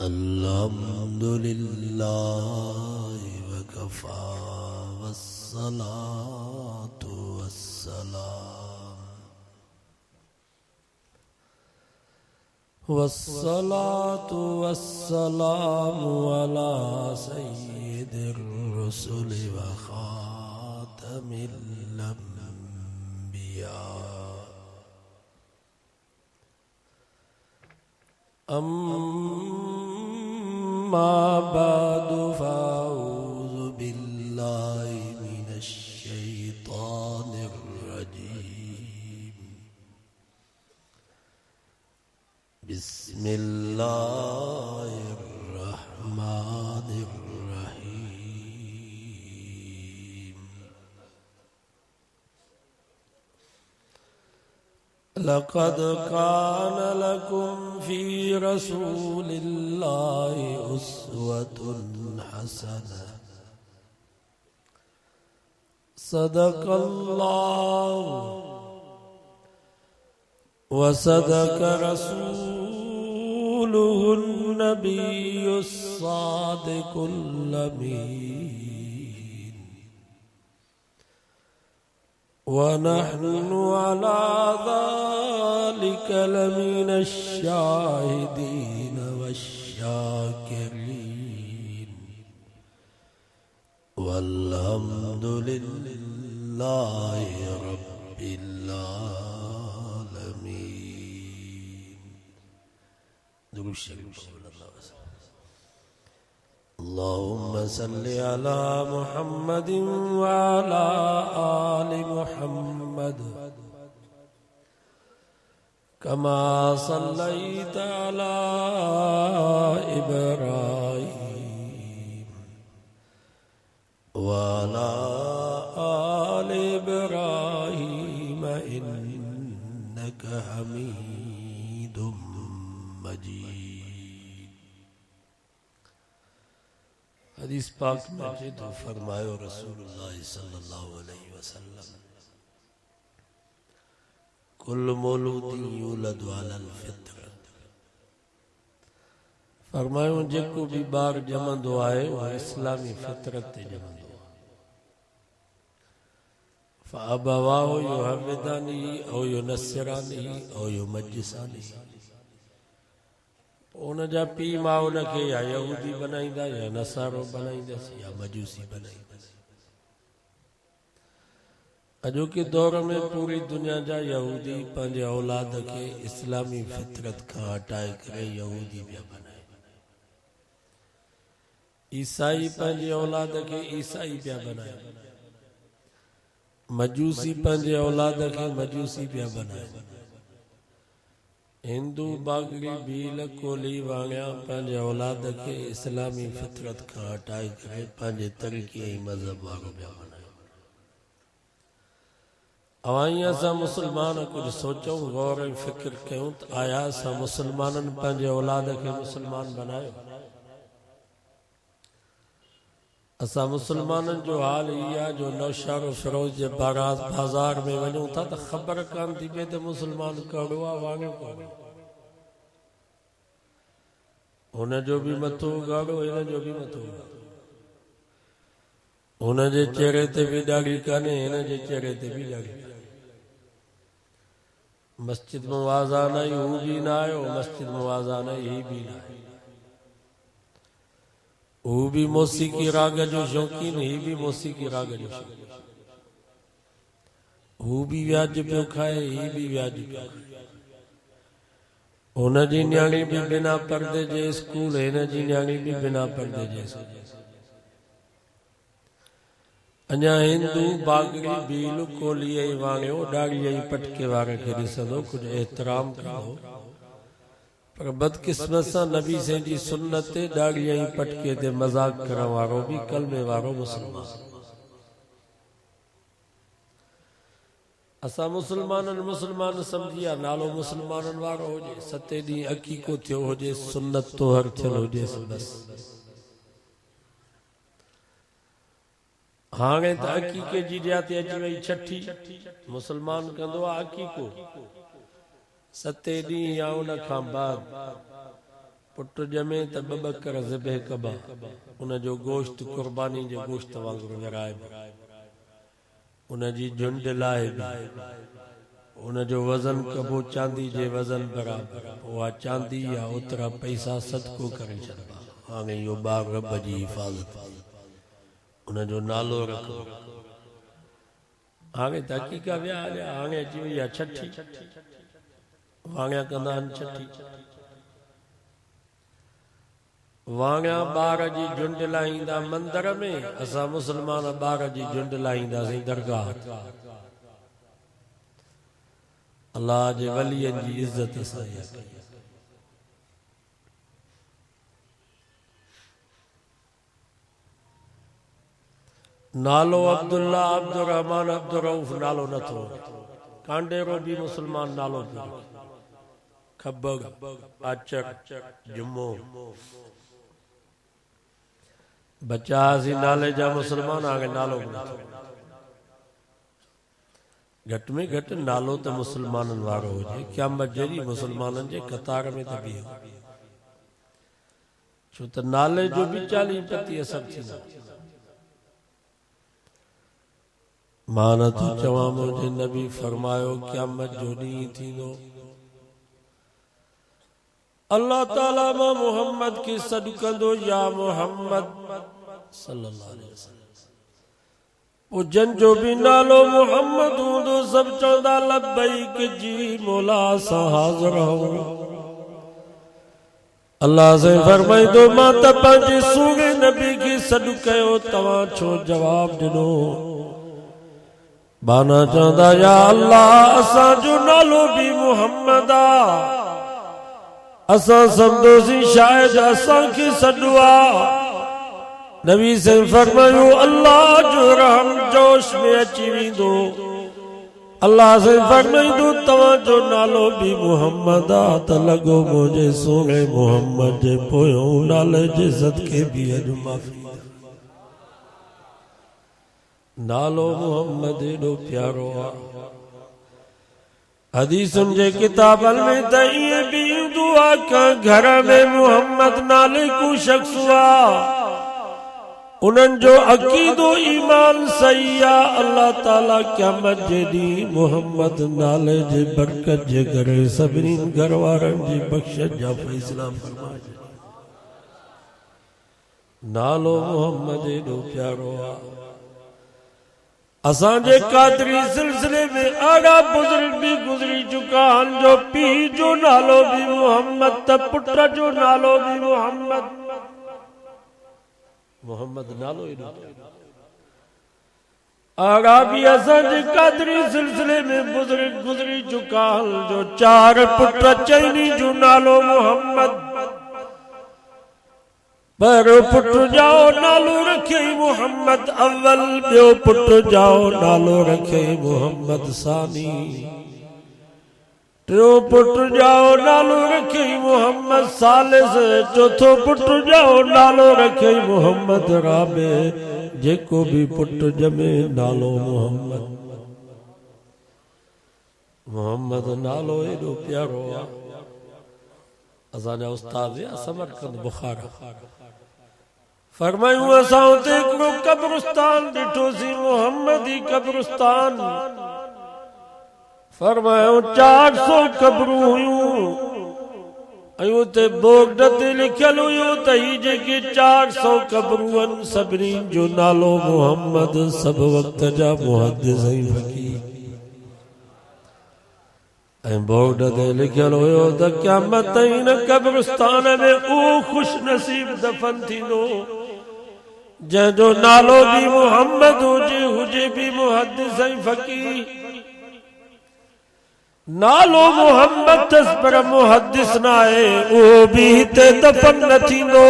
अल्हम्दुलिल्लाह वकफा वस्सलातु वस्सलामु अला सय्यिदिर रुसुलि व खातमिल अंबिया अम्मा बअदु फ़अऊज़ु बिल्लाहि मिनश शैतानिर रजीम। बिस्मिल्लाहिर रहमानिर रहीम। लक़द कान लकुम फ़ी रसूलिल्लाहि उस्वतुन हसनह। सदक़ल्लाहु व सदक़ रसूलुहुन नबियुस सादिकुल अमीन। व नहनु अला ज़ालिका लमिनश शाहिदीन वश्शाकिरीन। वल्हम्दुलिल्लाहि रब्बिल आलमीन। दुरूद शरीफ अल्लाहुम्मा सल्लि अला मुहम्मदिन व अला आलि मुहम्मद कमा सल्लैता अला इब्राहीम व अला आलि इब्राहीम इन्नका हमीदुम मजीद। हदीस पाक में जो फरमायो रसूलुल्लाह सल्लल्लाहु अलैहि वसल्लम, कुल्लु मौलूदिन यूलदु अलल फित्रत। फरमायो जेको भी बार जमंदो आहे वो इस्लामी फितरत ते जमंदो आहे। फअबवाहु युहविदानी औ युनस्सिरानी औ युमज्जिसानी। उन जा पी मां उनखे या यहूदी बनाईंदा या नसारो बनाईंदसि या मजूसी बनाईंदसि। अॼोके दौर में पूरी दुनिया जा यहूदी पंहिंजे औलाद खे इस्लामी फितरत खां हटाए करे यहूदी पिया बनाए। ईसाई पंहिंजे औलाद खे ईसाई पिया बनाए। मजूसी पंहिंजे औलाद खे मजूसी पिया बनाए। हिंदू बागड़ी भील कोली वाणिया पंहिंजे औलाद खे इस्लामी फितरत खां हटाए करे पंहिंजे तरीक़े ऐं मज़हब वारो पिया बनाए। अवां असां मुस्लमान कुछ सोचूं, गौर ऐं फिक्र कयूं त आया असां मुस्लमाननि पंहिंजे औलाद खे मुस्लमान बनायो? असां मुस्लमाननि जो हाल इहा आहे जो नौशारो फिरोज जे बाज़ार में वञूं था त ख़बर कान थी पए त मुस्लमान कहिड़ो आहे वाणियो कोन्हे। हुनजो बि मथो ॻाढ़ो, हिन जो बि मथो ॻाढ़ो। हुनजे चेहरे ते बि ॾाढ़ी कान्हे, हिन जे चेहरे ते बि ॾाढ़ी कान्हे। मस्जिद में आज़ान आई, हू बि न आयो। मस्जिद में आज़ान आई, ही बि न आयो। हू भी मौसीकी राग जो शौकीन, ही भी मौसीकी राग जो शौकीन। हू भी व्याज पियो खाए, ही भी व्याज पियो खाए। हुन जी न्याणी भी बिना पर्दे जे स्कूल, हिन जी न्याणी भी बिना पर्दे जे स्कूल। अञा हिंदू बागड़ी भील कोली ऐं वाणियो ॾाढ़ी ऐं पटके वारे खे ॾिसंदो, कुछ एहतराम कंदो। पर बदकिस्मत सां नबी साईं जी सुन्नत ते ॾाढ़ी ऐं पटके ते मज़ाक करण वारो भी कलमे वारो मुस्लमान। असां मुस्लमान समझिया नालो मुस्लमाननि वारो हुजे, 7 ॾींहं अकीको थियो हुजे, सुन्नत तोहर थियल हुजे बस। हाणे त अकीके जी ॼाति अची वई छठी। मुस्लमान कंदो आहे अकीको 7 ॾींहं या उन खां बाद। पुट जमे त बकर ज़िबह कबा उन जो गोश्त कुर्बानी जे गोश्त वांगुरु विराइबो उन जी झुंड लाए उन जो वज़न कबो चांदी जे वज़न बराबर उहा चांदी या ओतिरा पैसा सदको करे छॾिबा हाणे इहो ॿार रब जी हिफ़ाज़त उन जो नालो रखो हाणे तहक़ीक़ विया हाणे अची वई आहे छठी वांॻिया कंदा आहिनि छठी वांॻिया ॿार जी झुंड लाहींदा मंदर में असां मुस्लमान ॿार जी झुंड लाहींदासीं दरगाह अल्लाह जे वलियनि जी इज़त सां नालो अब्दुल्ला अब्दुर्रहमान अब्दुर्रऊफ नालो नथो कांडेरो भी मुसलमान नालो खब्बग अचक जुम्मो बच्चा सी नाले जा मुसलमान आगे नालो घट में घट नालो तो मुसलमानन वारो हुजे क़यामत जड़ी मुसलमानन जे कतार में त बीहो छो त नाले जो भी 40-35 सब थींदा मान तो चवां मुझे नबी फरमायो क़यामत जो ॾींहुं थींदो अल्लाह ताला मां मोहम्मद के सॾु कंदो या मोहम्मद सल्लल्लाहु अलैहि वसल्लम ओ जन जो भी नालो मोहम्मद हूंदो सब चवंदा लब्बैक जी मौला सां हाज़िर आहियूं अल्लाह से फरमाईंदो मां त पंहिंजे सूगे नबी के सॾु कयो तव्हां छो जवाब ॾिनो बाना चवंदा या अल्लाह असां जो नालो भी मोहम्मद आ असां समझोसी शायद असां के सॾु आ नबी से फरमायो अल्लाह जो रहम जोश में अची वेंदो अल्लाह से फरमाईंदो तव्हां जो नालो भी मोहम्मद आ त लॻो मुंहिंजे सोने मोहम्मद जे पोयों नाले जे सदके भी अॼु माफ़ी नालो मोहम्मद एॾो प्यारो आ हदीसुन जे किताबन में त इएं भी ईंदो आ का घर में मोहम्मद नाले को शख्स आ उन्हनि जो अकीदो ईमान सही आ अल्लाह ताला क़यामत जे ॾींहुं मोहम्मद नाले जे बरकत जे करे सभिनी घर वारनि जी बख़्शिश जा फ़ैसला फरमाए नालो मोहम्मद एॾो प्यारो आ असांजे कादरी सिलसिले में आड़ा बुजुर्ग भी गुजरी चुका आहिनि जो पीउ जो नालो भी मोहम्मद त पुट जो नालो भी मोहम्मद नालो एॾो आड़ा भी असांजे कादरी सिलसिले में बुजुर्ग गुजरी चुका आहिनि जो 4 पुट चइनी जो नालो मोहम्मद पर पुट जाओ नालो रखे मोहम्मद अव्वल ॿियो पुट जाओ नालो रखे मोहम्मद सानी टियों पुट जाओ नालो रखे मोहम्मद सालिस चौथो पुट जाओ नालो रखे मोहम्मद राबे जेको भी पुट जमे नालो मोहम्मद नालो एॾो प्यारो आहे असांजा उस्ताद समरकंद बुखारा फरमायूं असां उते हिकिड़ो कब्रिस्तान ॾिठोसीं मोहम्मदी कब्रिस्तान फरमायूं 400 कब्रूं हुयूं ऐं उते बोर्ड ते लिखियल हुयो त ही जेके 400 कब्रूं आहिनि सभिनी जो नालो मोहम्मद सभु वक़्त जा मुहद्दिस ऐं फ़क़ीह ऐं बोर्ड ते लिखियल हुयो त क़यामत हिन कब्रिस्तान में उहो खुश नसीब दफन थींदो जंहिंजो नालो भी मोहम्मद हुजे भी मुहद्दिस ऐं फ़क़ीह नालो मोहम्मद अथसि पर मुहद्दिस न आहे उहो भी हिते दफन न थींदो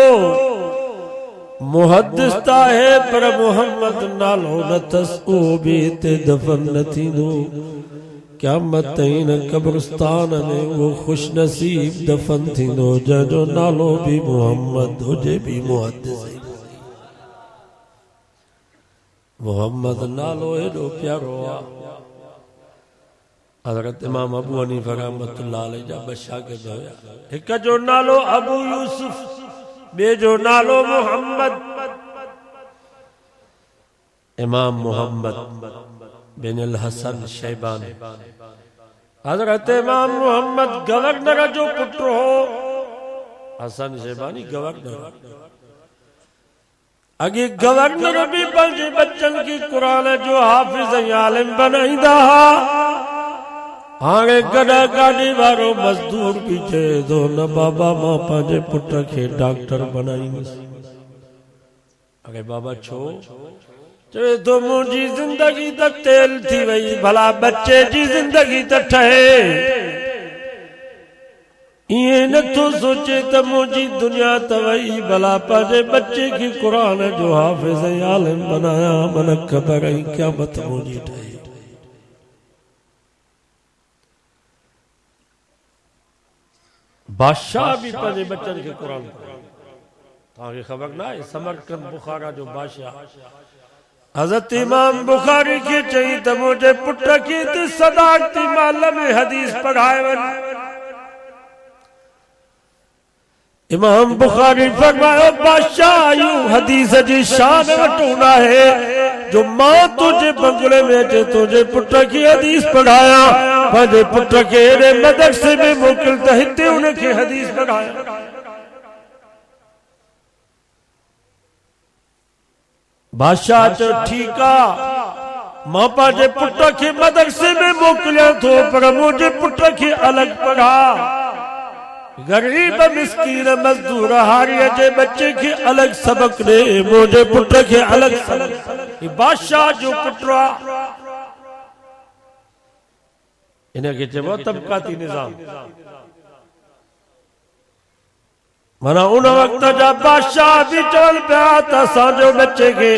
मुहद्दिस त आहे पर मोहम्मद नालो न अथसि उहो भी हिते दफन न थींदो क़यामत हिन कब्रिस्तान में वो खुश नसीब दफन थींदो जंहिंजो नालो भी मोहम्मद हुजे भी मुहद्दिस मोहम्मद नालो एॾो प्यारो आहे हज़रत इमाम अबू हनीफा रहमतुल्लाह अलैह जा ॿ शागिर्द हुया। हिक जो नालो अबू यूसुफ, ॿिए जो नालो मोहम्मद। इमाम मोहम्मद बिन अल हसन शैबानी। हज़रत इमाम मोहम्मद गवर्नर जो पुत्र हो। हसन शैबानी गवर्नर। अगे गवर्नर भी पंहिंजे बच्चन की कुरान जो हाफिज ऐं आलिम बनाईंदा हा। हाणे गॾा गाॾी वारो मज़दूर भी चए थो न बाबा मां पंहिंजे पुट खे डॉक्टर बनाईंदुसि। अरे बाबा छो? चए थो मुंहिंजी जिंदगी त तेल थी वई, भला बच्चे जी जिंदगी त ठहे। इएं नथो सोचे त मुंहिंजी दुनिया त वई, भला पंहिंजे बच्चे खे क़ुरान जो हाफ़िज़ ऐं आलिम बनाया। मन ख़बर ऐं क़यामत मुंहिंजी ठही। बादशाह भी पंहिंजे बच्चन खे क़ुरान पढ़ाए। तव्हांखे ख़बर न आहे समरकंद बुखारा जो बादशाह हज़रत इमाम बुखारी खे चई त मुंहिंजे पुट खे त सदाकती महल में हदीस पढ़ाए वञ। इमाम बुखारी फरमायो बादशाह यूं हदीस जी शान वठूं है जो मां तुझे बंगले में अचे तुझे पुट खे हदीस पढ़ाया। पंहिंजे पुट खे एॾे मदरसे में मोकिल त हिते उनखे हदीस पढ़ाया। बादशाह चयो ठीक आ, मां पंहिंजे पुट खे मदरसे में मोकिलियां थो, पर मुंहिंजे पुट खे अलॻि पढ़ा। गरीब मिस्कीन मजदूर हारीअ जे बच्चे खे अलॻि सबक ॾे, मुंहिंजे पुट खे अलॻि सबक। बादशाह जो पुत्र आहे। इनखे चइबो तबक़ाती निज़ाम। माना उन वक्त जा बादशाह भी चवनि पिया त असांजो बच्चे खे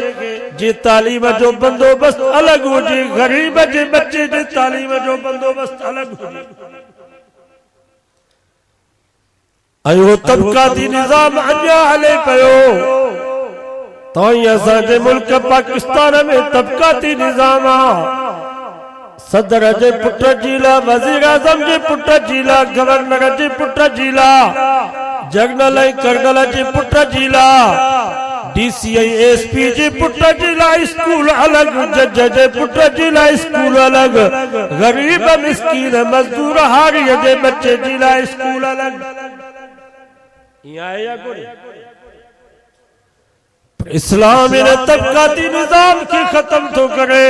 जी तालीम जो बंदोबस्त अलॻि हुजे, गरीब जे बच्चे जे तालीम जो बंदोबस्त अलॻि हुजे। ऐं उहो तबक़ाती निज़ाम अञा हले पियो। तव्हां असांजे मुल्क पाकिस्तान में तबक़ाती निज़ाम आहे। सदर जे पुट जी ला, वज़ीर आज़म जे पुट जी ला, गवर्नर जे पुट जी ला, जनरल ऐं कर्नल जे पुट जी ला, डीसी ऐं एसपी जे पुट जी ला स्कूल अलॻि, जज जे पुट जी ला स्कूल अलॻि, गरीब मिस्कीन मजदूर हारीअ जे बच्चे जी ला स्कूल अलॻि। इएं आहे या कोन्हे? इस्लाम इन तबक़ाती निज़ाम खे ख़त्म थो करे।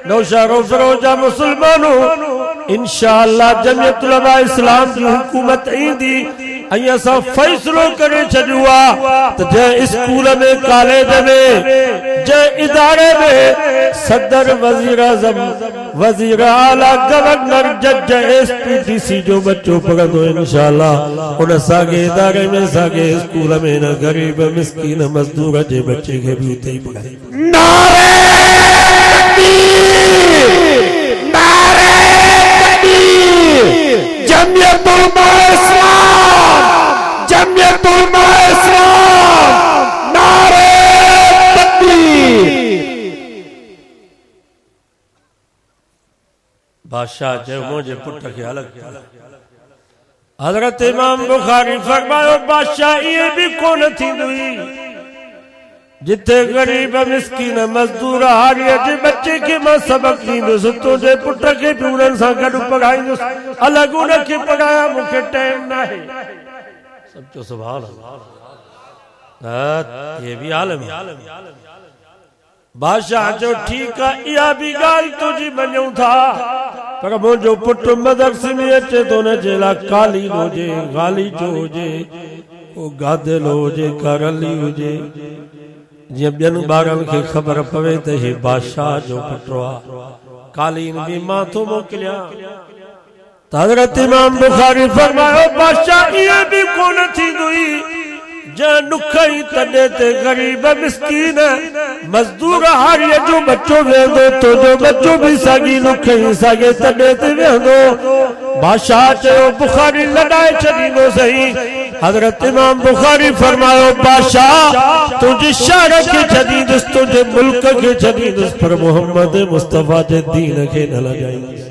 नौशहरो फिरोजा मुसलमानों इंशाअल्लाह जमियत उलमा इस्लाम की हुकूमत ईंदी ऐं असां फ़ैसिलो करे छॾियो आहे त जंहिं स्कूल में, कॉलेज में, जंहिं इदारे में सदर, वज़ीर आज़म, वज़ीर आला, गवर्नर, जज, एसपी, डीसी जो बच्चो पढ़ंदो इंशाअल्लाह उन साॻे इदारे में, साॻे स्कूल में न गरीब मिस्कीन मज़दूर जे बच्चे खे भी उते ही पढ़ाई। नारे तकबीर, नारे तकबीर, जमियत उलमा इस्लाम, जमियत उलमा इस्लाम, नारे तकबीर। बादशाह चयो मुंहिंजे पुट खे अलॻि। हज़रत इमाम बुखारी फरमायो बादशाह इएं भी कोन थींदी हुई जिथे गरीब मिस्कीन मजदूर हारीअ जे बच्चे खे मां सबक ॾींदुसि, तुंहिंजे पुट खे बि उन्हनि सां गॾु पढ़ाईंदुसि, अलॻि उनखे पढ़ाया, मूंखे टाइम न आहे। सचो सुभान अल्लाह। ये भी आलिम। बादशाह जो ठीक आहे, इहा भी ॻाल्हि तुंहिंजी मञूं था, पर मुंहिंजो पुटु मदरसे में अचे थो, हुनजे लाइ कालीन हुजे, गालीचो हुजे, को गादेलो हुजे, करली हुजे, जीअं ॿियनि ॿारनि खे ख़बर पवे त हे बादशाह जो पुटु आहे। कालीन भी मां थो मोकिलियां। त हज़रत इमाम बुखारी फरमायो बादशाह इएं भी कोन थींदी हुई जंहिं ॾुख ई तॾे ते गरीब मिस्कीन मजदूर हारीअ जो बच्चो वेंदो, तुंहिंजो बच्चो भी साॻी ॾुख ई साॻे तॾे ते वेंदो। बादशाह चयो बुखारी लॾाए छॾींदो सही। हज़रत इमाम बुखारी फरमायो बादशाह तुंहिंजे शहर खे छॾींदुसि, तुंहिंजे मुल्क खे छॾींदुसि, पर मोहम्मद मुस्तफ़ा जे दीन खे न लॻाईंदुसि।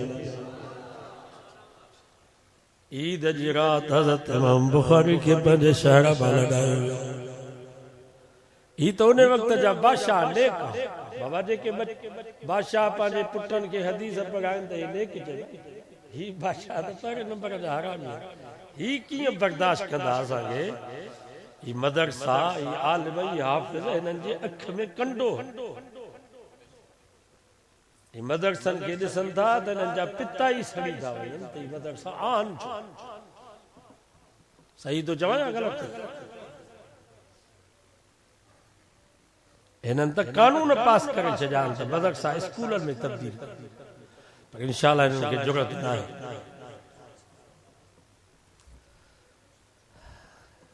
ईद जी रात हज़रत इमाम बुखारी के पंहिंजे शहर में लगायो वियो। ही तो उन वक्त जा बादशाह नेक बाबा जेके बादशाह पंहिंजे पुटनि खे हदीस पढ़ाइनि त ही नेक चइबा। ही बादशाह त पहिरें नंबर जा हरामी ही कीअं बर्दाश्त कंदा असांखे। ही मदरसा ही आलिम ही हाफ़िज़ हिननि जे अख में कंडो। ही मदरसनि खे ॾिसनि था त हिननि जा पिता ई सड़ी था वञनि त ही मदरसा आन छो। सही तो चवां या ग़लति? हिननि त कानून पास करे छॾिया आहिनि त मदरसा स्कूलनि में तब्दील, पर इंशाअल्लाह हिननि खे ज़रूरत न आहे।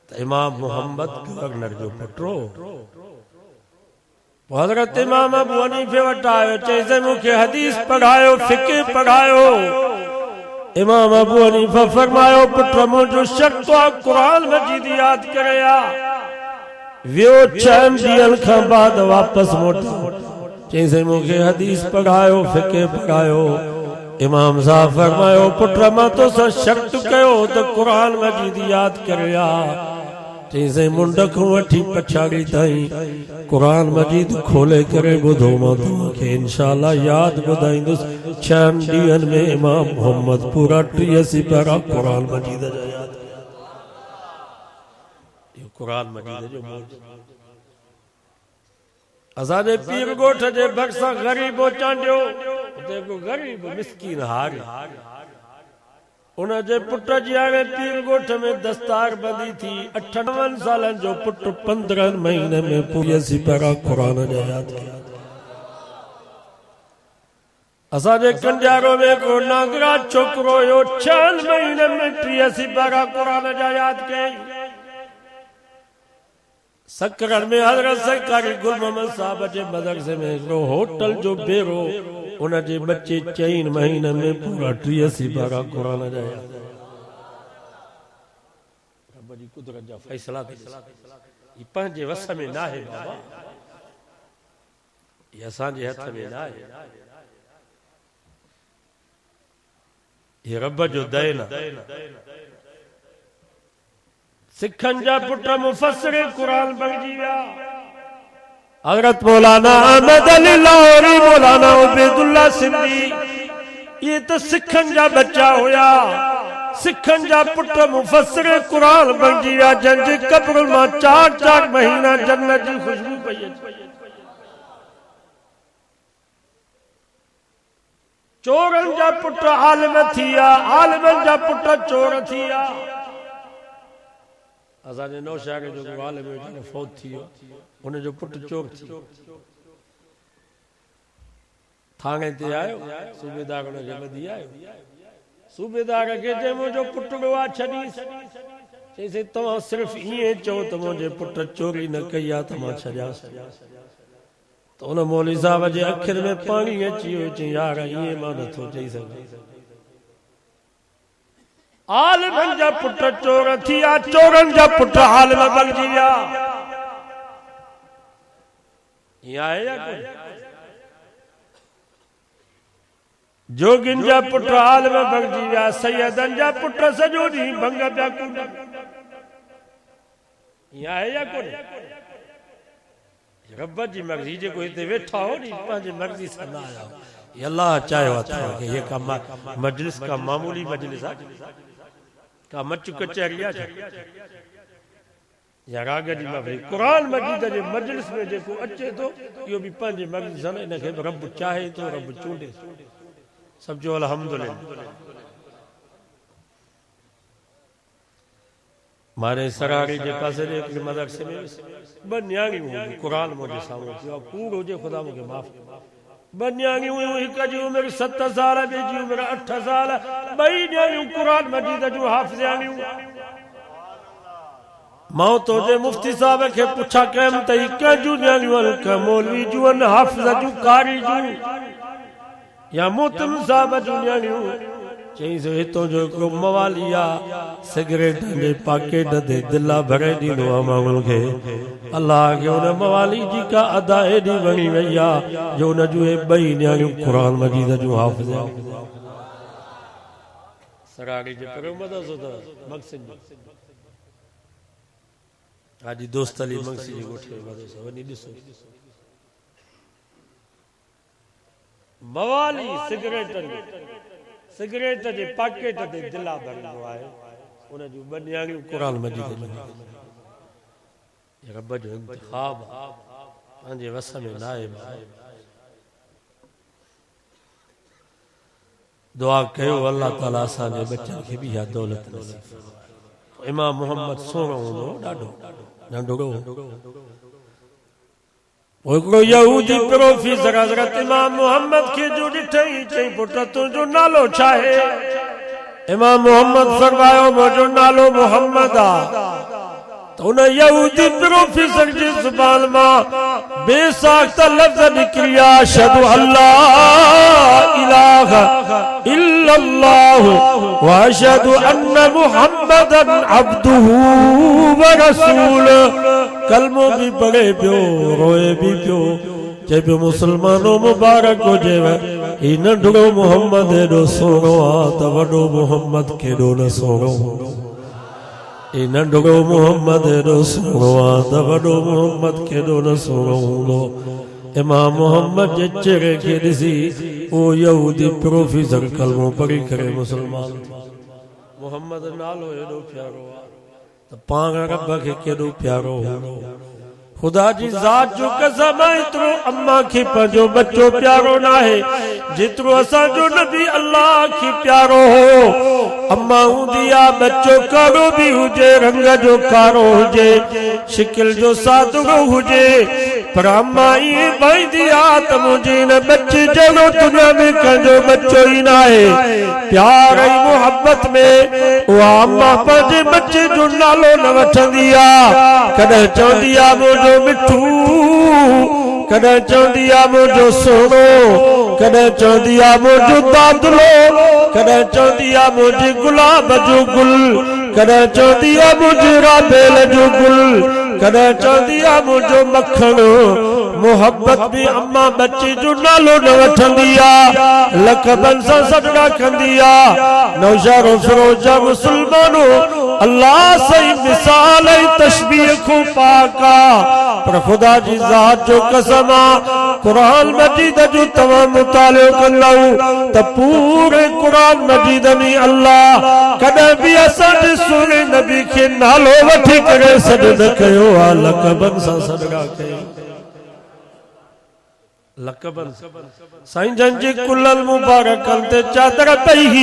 त इमाम मोहम्मद गवर्नर जो पुटो हज़रत इमाम अबू हनीफे वटि आयो, चईं मूंखे हदीस पढ़ायो, फ़िक़्ह पढ़ायो। इमाम अबू हनीफा फरमायो, पुट मुंहिंजो शर्त आहे क़ुरान मजीद याद करे आ। वियो 6 ॾींहंनि खां बाद वापस मोटो, चईं मूंखे हदीस पढ़ायो, फ़िक़्ह पढ़ायो। इमाम साहब फरमायो, पुट मां तोसां शर्त कयो त क़ुरान मजीद याद करे आ। चईं मुंड खां वठी पछाड़ी ताईं क़ुरान मजीद खोले करे ॿुधो, मां तव्हांखे इंशाअल्लाह याद ॿुधाईंदुसि। 6 ॾींहंनि में इमाम मोहम्मद पूरा 83 सिपारा क़ुरान मजीद जा याद। इहो क़ुरान मजीद जो मौजूद। असांजे पीर ॻोठ जे भरिसां ग़रीब चांडियो, उते को गरीब मिस्कीन हारी उन जे पुट जी हाणे पीर ॻोठ में दस्तार बंदी थी। 98 सालनि जो पुट 15 महीने में पूरी सिपारा क़ुरान जा याद कया। असांजे कंजारो में को नागराज छोकिरो हुयो, 6 महीने में 30 सिपारा क़ुरान जा याद कयईं। सकरन में हज़रत सरकारी गुल मोहम्मद साहब जे मदरसे में हिकिड़ो होटल जो बेरो, उन जे बच्चे 4 महीने में पूरा 30 सिपारा क़ुरान जा याद। रब जी कुदरत जा फैसला ई पंहिंजे वस में न आहे बाबा, ये असांजे हथ में न आहे। ये रब जो देन। सिखन जा पुट मुफस्सिर कुरान बणिजी विया। हज़रत मौलाना अहमद अली लाहौरी, मौलाना उबैदुल्लाह सिंधी, ये तो सिखन जा बच्चा हुया। सिखन जा पुट मुफस्सिर कुरान बणिजी विया, जंहिंजी कब्र मां 4 महीना जन्नत जी खुशबू पई अचे। चोरन जा पुट आलिम थिया, आलिमन जा पुट चोर थिया। असांजे नौशहर जो आलिम जो फौत थी वियो, उन जो पुट चोर थी थाणे ते आयो। सूबेदार उन खे ॿधी आयो। सूबेदार खे चई मुंहिंजो पुट आहे छॾीस। चईं तव्हां सिर्फ़ ईअं चओ त मुंहिंजे पुट चोरी न कई आहे त मां छॾियांसि। त उन मौलवी साहब जे अखियुनि में पाणी अची वियो। चई यार ईअं मां नथो चई सघां। आलिमन जा पुट चोर थिया, चोरन जा पुट आलिम बणिजी विया। ईअं आहे या कोन? जोगिन जा पुट आलिम बणिजी विया, सैयदन जा पुट सॼो ॾींहुं भंग पिया कूटनि। ईअं आहे या कोन? रब जी मर्ज़ी जेको हिते वेठा हो नी, पंहिंजी मर्ज़ी सां न आया हो। ये अल्लाह चाहियो आहे। ये का मजलिस का मामूली मजलिस आहे का मच कचहरिया या राग जी महफ़िल? क़ुरान मजीद जे मजलिस में जेको अचे थो इहो बि पंहिंजे मर्ज़ी सां, इनखे रब चाहे थो, रब चूंडे। सब जो अल्हम्दुलिल्लाह। मारे सरारी जे पासे जे हिकिड़े मदरसे में 2 न्याणियूं हुयूं। क़ुरान मुंहिंजे साम्हूं थियो, कूड़ हुजे खुदा मूंखे माफ़। 2 न्याणियूं हुयूं, हिक जी उमिरि 7 साल, ॿिए जी उमिरि 8 साल। 2 न्याणियूं क़ुरान मजीद जूं हाफ़िज़ाणियूं। मां तुंहिंजे मुफ्ती साहब खे पुछा कयमि त ही कंहिंजूं न्याणियूं आहिनि, का मौलवी जूं आहिनि, हाफ़िज़ जूं, कारी जूं, या मोहतम साहब जूं न्याणियूं? चईं हितों जो हिकिड़ो मवाली आहे, सिगरेट जे पाकेट ते दिला भरे ॾींदो आहे माण्हुनि खे। अल्लाह खे उन मवाली जी का अदा एॾी वणी वई आहे जो उन जूं 2 न्याणियूं क़ुरान मजीद जूं हाफ़िज़। सराड़ी जे पर मदद सो तो मक्सिन आज दोस्त अली मक्सी जी गोठे मदद सो वनी दिसो मवाली सिगरेट जे पैकेट ते दिला भरंदो आहे उन जो बनियाणी कुरान मजीद जो रब जो इंतखाब पंहिंजे वस में न आहे दुआ कयो अल्लाह ताला असांजे बच्चन खे बि इहा दौलत नसीब इमाम मोहम्मद सोणो हूंदो ॾाढो नंढड़ो हिकिड़ो यहूदी प्रोफेसर हज़रत इमाम मोहम्मद खे जो ॾिठई चई पुट तुंहिंजो नालो छा आहे इमाम मोहम्मद फरमायो मुंहिंजो नालो मोहम्मद आहे तो उन यहूदी प्रोफेसर जी जुबान मां बेसाख्त लफ्ज़ निकलिया अशहदु अल्ला इलाहा इल्लल्लाह व अशहदु अन्न मुहम्मदन अब्दुहु व रसूलुहु कलमो भी पढ़े पियो रोए भी पियो चे पियो मुसलमानों मुबारक हुजे ही नंढड़ो मोहम्मद एॾो सोणो आहे त वॾो मोहम्मद केॾो न सोणो ही नंढड़ो मोहम्मद एॾो सोणो आहे त वॾो मोहम्मद केॾो न सोणो हूंदो इमाम मोहम्मद जे चेहरे खे ॾिसी ओ यहूदी प्रोफेसर कलमो पढ़ी करे मुसलमान मोहम्मद नालो एॾो प्यारो आहे त पाण रब खे केॾो प्यारो हूंदो खुदा जी ज़ात जो कसम एतिरो अम्मा खे पंहिंजो बच्चो प्यारो न आहे जेतिरो असांजो नबी अल्लाह खे प्यारो हो अम्मा हूंदी आहे बच्चो कारो बि हुजे रंग जो कारो हुजे शिकिल जो सादुरो हुजे पर अम्मा ईअं भाईंदी आहे त मुंहिंजे हिन बच्चे जहिड़ो दुनिया में कंहिंजो बच्चो ई न आहे प्यार ऐं मोहब्बत में उहा अम्मा पंहिंजे बच्चे जो नालो न वठंदी आहे कॾहिं चवंदी आहे मुंहिंजो मिठू कॾहिं चवंदी आहे मुंहिंजो सोणो कॾहिं चवंदी आहे मुंहिंजो दादलो कॾहिं चवंदी आहे मुंहिंजे गुलाब जो गुल कॾहिं चवंदी आहे मुंहिंजे राबेल जो गुल कॾहिं चवंदी आहे मुंहिंजो मखण मोहब्बत भी अम्मा बच्चे जो नालो न वठंदी आहे लक़बन सां सॾड़ा कंदी आहे नौशारो फिरोजा मुसलमानो अल्लाह सही मिसाल ऐं तशबीह खां पाक आहे पर खुदा जी ज़ात जो कसम आहे कुरान मजीद जो तव्हां मुतालियो कंदव त पूरे कुरान मजीद में अल्लाह कॾहिं बि असांजे सुहिणे नबी खे नालो वठी करे सॾ न कयो आहे लक़बन सां सॾड़ा कयो लक़बन साईं जन जी कुलल मुबारकन ते चादर पई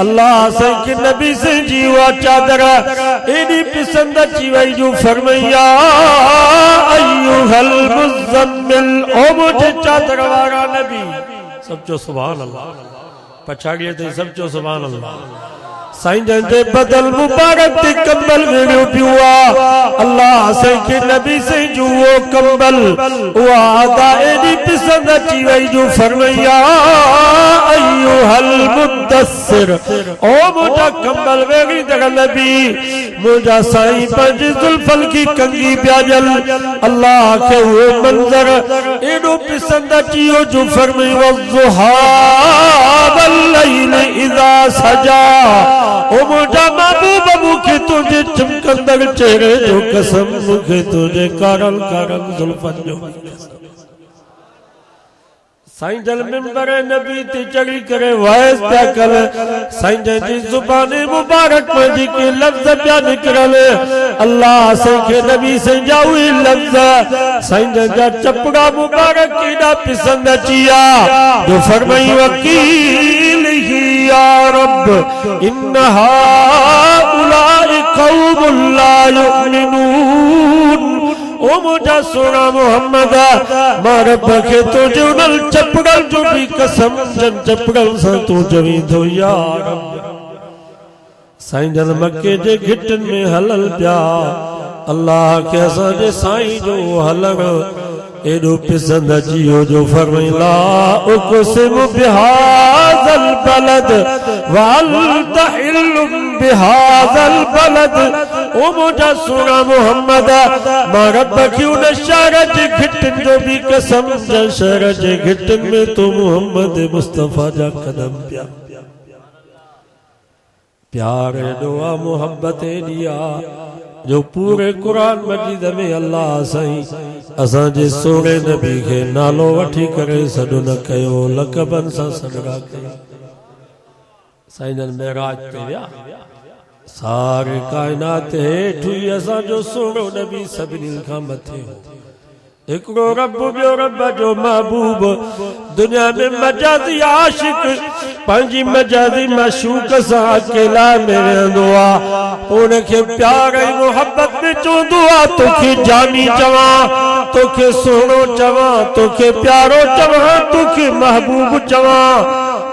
अल्लाह साईं के नबी से जी वा चादर एडी पसंद अची वई जो फरमाया अय्युहल मुज़म्मिल ओ मुझे चादर वारा नबी सब जो सुभान अल्लाह पछाड़िए ते सब जो सुभान अल्लाह साईं जन दे बदल मुबारक ते कंबल वेड़ो पियो अल्लाह साईं के नबी से जो वो कंबल वो आदा एडी पसंद अची वई जो फरमाया अय्युहल मुद्दस्सिर ओ मुझा कंबल वेड़ी दर नबी मुझा साईं पंज जुल्फल की कंगी प्याजल अल्लाह के वो मंजर एडो पसंद अची जो फरमाया वज़ुहा वल्लैल इज़ा सजा ओ मुझा महबूब मुखे तुझे चमकंदड़ चेहरे जो कसम मुखे तुझे कारल कारल जुल्फन जो साईं जल मिंबर नबी ते चढ़ी करे वाइस पिया कर साईं जन जी ज़ुबान मुबारक में जेके लफ्ज़ पिया निकरल अल्लाह साईं के नबी से जाऊं लफ्ज़ साईं जन जा चपड़ा मुबारक केॾा पसंद अचिया जो फरमाई वकील या रब इन हाउलाई कौमुन ला युमिनून ओ मुझा सोना मोहम्मद मां रब खे तुझे उनल चपड़ल जो भी कसम जन चपड़ल सां तू चवी थो या रब साईं जन मक्के जे घिटन में हलल पिया अल्लाह के असांजे साईं जो हलण एडो पसंद अचियो जो फरमाइला उक़सिम बिहाज़ल बलद वअंत हिल्लुम बिहाज़ल बलद ओ मुझा सोना मोहम्मद मां रब खे उन शहर जे घिटन जो भी कसम जन शहर जे घिटन में तो मोहम्मद मुस्तफा जा कदम पिया प्यार दुआ मोहब्बत दिया जो पूरे कुरान मजीद में अल्लाह साईं असां जे सोने नबी के नालो वठी करे सॾु न कयो लक़बन सां सॾड़ा कयो। साईं जन मेराज ते विया सारे कायनात हेठि हुई असां जो सोनो नबी सभिनी खां मथे हो। हिकिड़ो रब ॿियो रब जो महबूब दुनिया में मजादी आशिक पंहिंजी मजादी मशूक सां अकेला में रहंदो आहे। उनखे प्यार ऐं मोहब्बत में चवंदो आहे तोखे जानी चवां तोखे सोनो चवां तोखे प्यारो चवां तोखे महबूब चवां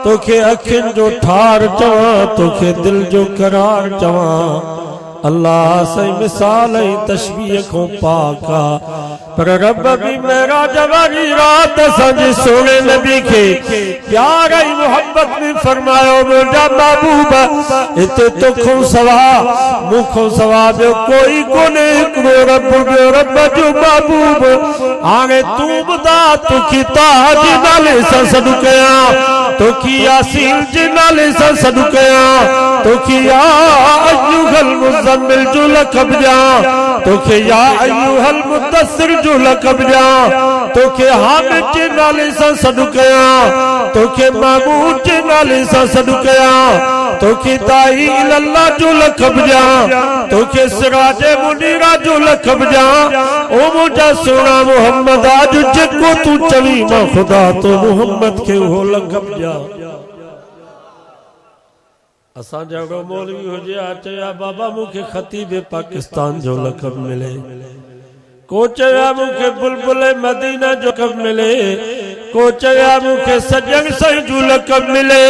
तोखे अखियुनि जो ठार चवां तोखे दिल जो करार चवां। अल्लाह सही मिसाल ऐं तशबीह खां पाक आहे पर रब भी मेराज वारी रात असांजे सोने नबी के प्यार ऐं मोहब्बत में फरमायो मुंहिंजा महबूब हिते तोखों सवा मूंखों सवा ॿियो कोई कोन्हे हिकिड़ो रब ॿियो रब जो महबूब। हाणे तूं ॿुधा तोखे ताह जे नाले सां सॾु कयां तोखे यासीन जे नाले सां सॾु कयां तोखे या अय्युहल मुज़म्मिल जो लक़ब ॾियां तोखे या अय्युहल मुद्दसिर जो लक़ब ॾियां तोखे हामिद जे नाले सां सॾु कयां तोखे महमूद जे नाले सां सॾु कयां तोखे दाई इल्लल्लाह जो लक़ब ॾियां तोखे सिराज मुनीरा जो लक़ब ॾियां। ओ मुंहिंजा सोना मोहम्मद आज जेको तूं चवी मां ख़ुदा तो मोहम्मद खे उहो लक़ब ॾियां। असां जहिड़ो मौलवी हुजे आ चया बाबा मूंखे खतीब पाकिस्तान जो लक़ब मिले को चया मूंखे बुलबुल मदीना जो लक़ब मिले को चया मूंखे सजन साईं जो लक़ब मिले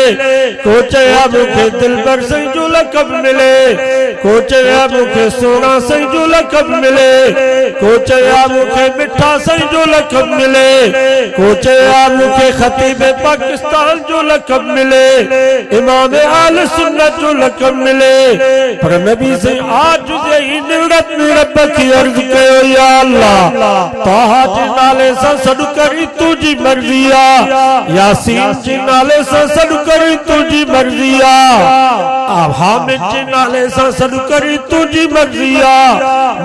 को चया मूंखे दिलबर साईं जो लक़ब मिले को चया मूंखे सोना साईं जो लक़ब मिले को चया मूंखे मिठा साईं जो लक़ब मिले को चया मूंखे खतीब पाकिस्तान जो लक़ब मिले इमाम आल सुन्नत जो लक़ब मिले पर नबी से आज जे निवरत में रब की अर्ज़ कयो या अल्लाह ताहा जे नाले सां सॾु करी तुंहिंजी मर्ज़ी यासीन जे नाले सां सॾु करी तुंहिंजी मर्ज़ी हामिद जे नाले सां सॾु करी तुंहिंजी मर्ज़ी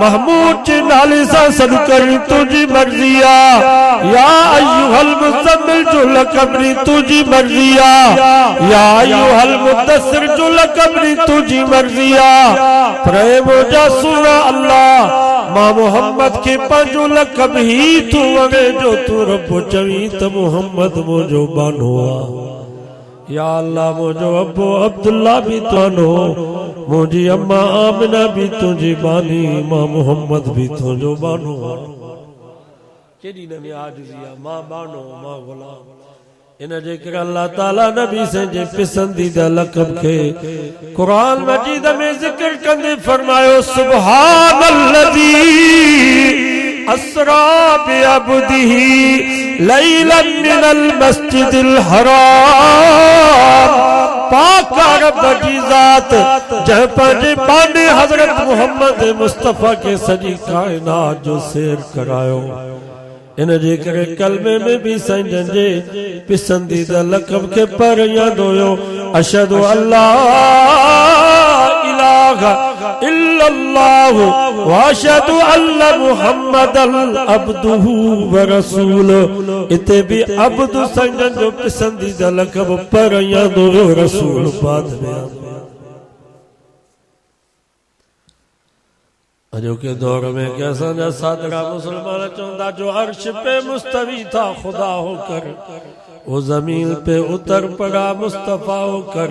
महमूद जे नाले सां सॾु करी तुंहिंजी मर्ज़ी या अय्युहल मुज़म्मिल जो लक़ब ॾी तुंहिंजी मर्ज़ी या अय्युहल मुद्दसिर जो लक़ब ॾी तुंहिंजी मर्ज़ी पर मुंहिंजा सुना अल्लाह मां मोहम्मद के पंहिंजो लक़ब ही तू वणे जो तू रब चवी त मोहम्मद मुंहिंजो बानो आहे। या अल्लाह मुंहिंजो अबो अब्दुल्ला भी तुंहिंजो मुंहिंजी अम्मा आमिना भी तुंहिंजी बानी मां मोहम्मद भी तुंहिंजो बानो आहे। केॾी न में आजिज़ी आहे मां बानो मां गुलाम इन जे करे अल्लाह ताला नबी से जे पसंदीदा लक़ब के कुरान मजीद में जिक्र कंदे फरमायो सुब्हानल्लज़ी अस्रा बिअब्दिही लैलन मिनल मस्जिदिल हराम पाक रब जी ज़ात जंहिं पंहिंजे बाने हज़रत मोहम्मद मुस्तफ़ा के सॼी कायनात जो सैर करायो। इन जे करे कलमे में भी साईं जे पसंदीदा लक़ब के पर याद होयो अशहदु अल्ला इलाहा इल्लल्लाह व अशहदु अन्न मुहम्मदन अब्दुहु व रसूलुहु। इते भी अब्दु साईं जो पसंदीदा लक़ब पर याद होयो रसूल बाद में। अजो के दौर में कैसा न सादरा मुसलमान चौंदा जो अर्श पे मुस्तवी था खुदा होकर वो जमीन पे उतर पड़ा मुस्तफा होकर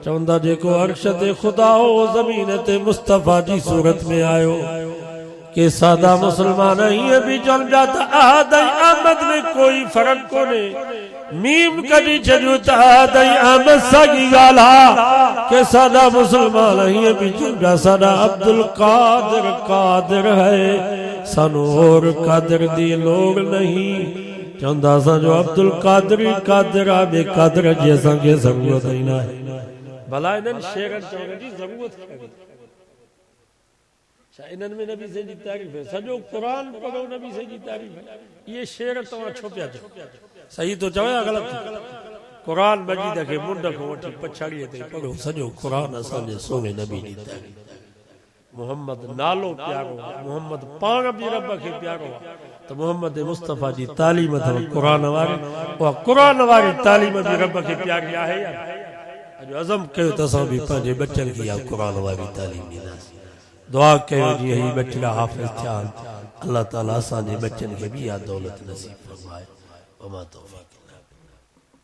चौंदा जेको अर्श ते खुदा हो वो जमीन ते मुस्तफा जी सूरत में आयो के सादा मुसलमान ये भी चल जाता अहद अहमद में कोई फर्क कोने मीम कदी छजू तहद अहमद सगी गाला के सादा मुसलमान ये भी चल जा सादा अब्दुल कादिर कादिर है सानू और कादिर दी लोग नहीं चंदा सा जो अब्दुल कादिर कादिर आ बे कादिर जी असा के जरूरत ही ना है भला इनन शेरन चवण जी जरूरत है इनन में नबी से जी तारीफ है सजो कुरान पढ़ो नबी से जी तारीफ है ये शेर तो छुपिया सही तो चवया गलत कुरान मजीद खे मुंड खां वठी पछाड़ीअ ते पढ़ो सॼो कुरान असांजे सोने नबी ॾींदा मोहम्मद नालो प्यारो मोहम्मद पाण बि रब खे प्यारो त मोहम्मद मुस्तफ़ा जी तालीम अथव कुरान वारी उहा कुरान वारी तालीम बि रब खे प्यारी आहे अॼु अज़म कयो त असां बि पंहिंजे बचनि खे इहा कुरान वारी तालीम ॾींदासीं दुआ कयो जीअं ही ॿचिड़ा हाफ़िज़ थिया अल्लाह ताला असांजे बचनि खे बि इहा दौलत नसीब फरमाए वमा तौफ़ीक़